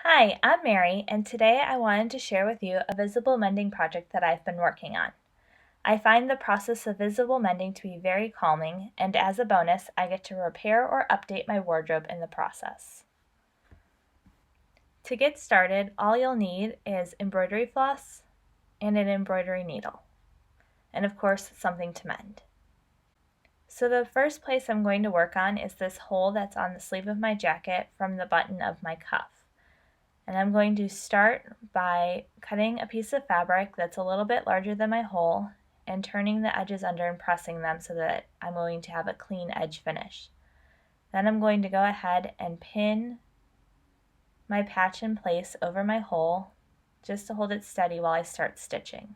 Hi, I'm Mary, and today I wanted to share with you a visible mending project that I've been working on. I find the process of visible mending to be very calming, and as a bonus, I get to repair or update my wardrobe in the process. To get started, all you'll need is embroidery floss and an embroidery needle, and of course, something to mend. So the first place I'm going to work on is this hole that's on the sleeve of my jacket from the button of my cuff. And I'm going to start by cutting a piece of fabric that's a little bit larger than my hole and turning the edges under and pressing them so that I'm going to have a clean edge finish. Then I'm going to go ahead and pin my patch in place over my hole just to hold it steady while I start stitching.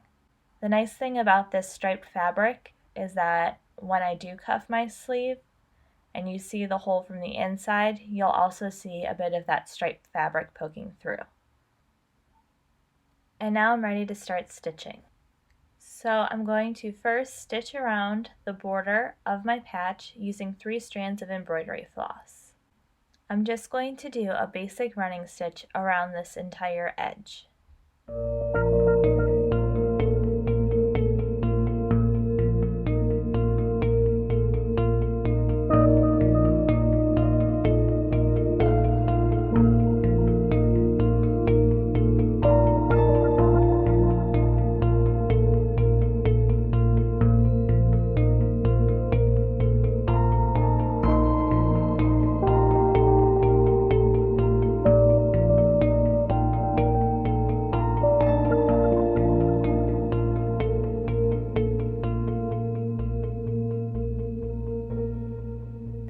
The nice thing about this striped fabric is that when I do cuff my sleeve and you see the hole from the inside, you'll also see a bit of that striped fabric poking through. And now I'm ready to start stitching. So I'm going to first stitch around the border of my patch using 3 strands of embroidery floss. I'm just going to do a basic running stitch around this entire edge.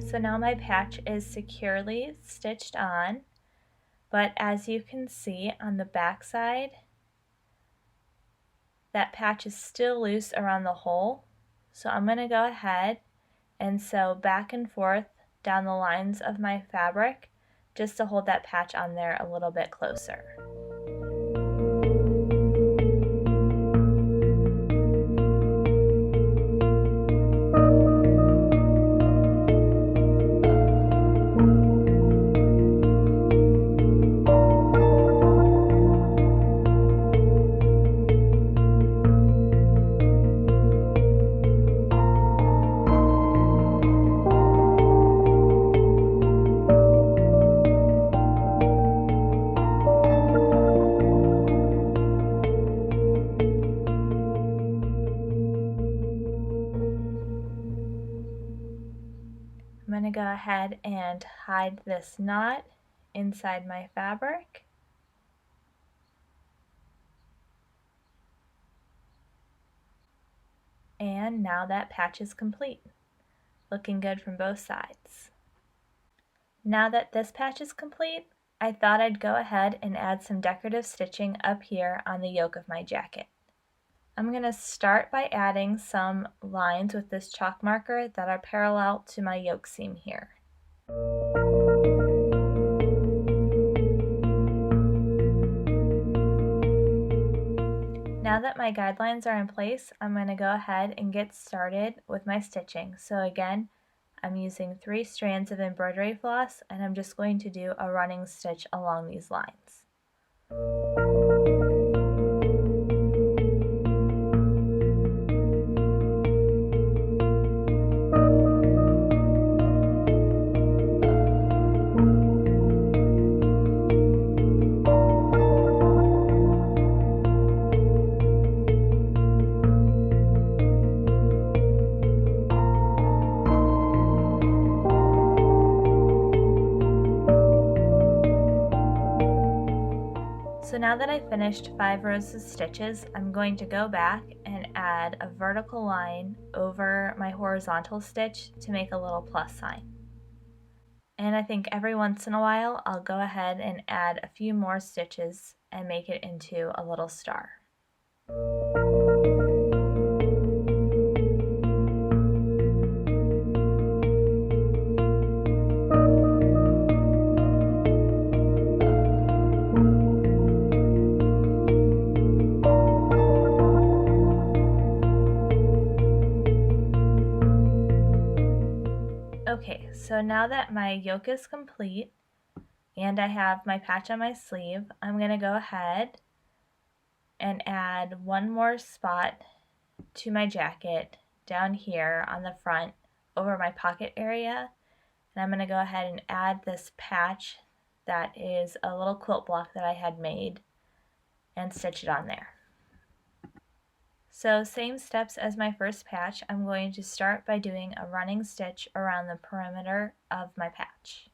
So now my patch is securely stitched on, but as you can see on the back side, that patch is still loose around the hole. So I'm going to go ahead and sew back and forth down the lines of my fabric just to hold that patch on there a little bit closer. I'm going to go ahead and hide this knot inside my fabric. And now that patch is complete, looking good from both sides. Now that this patch is complete, I thought I'd go ahead and add some decorative stitching up here on the yoke of my jacket. I'm going to start by adding some lines with this chalk marker that are parallel to my yoke seam here. Now that my guidelines are in place, I'm going to go ahead and get started with my stitching. So again, I'm using 3 strands of embroidery floss, and I'm just going to do a running stitch along these lines. So now that I've finished 5 rows of stitches, I'm going to go back and add a vertical line over my horizontal stitch to make a little plus sign. And I think every once in a while I'll go ahead and add a few more stitches and make it into a little star. Okay, so now that my yoke is complete, and I have my patch on my sleeve, I'm going to go ahead and add one more spot to my jacket down here on the front over my pocket area. And I'm going to go ahead and add this patch that is a little quilt block that I had made and stitch it on there. So same steps as my first patch, I'm going to start by doing a running stitch around the perimeter of my patch.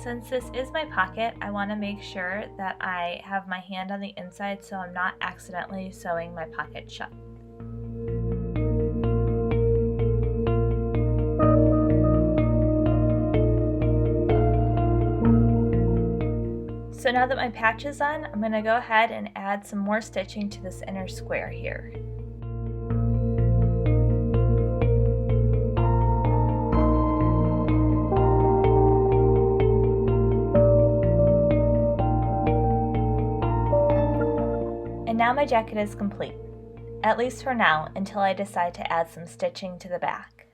Since this is my pocket, I want to make sure that I have my hand on the inside so I'm not accidentally sewing my pocket shut. So now that my patch is on, I'm going to go ahead and add some more stitching to this inner square here. And now my jacket is complete, at least for now, until I decide to add some stitching to the back.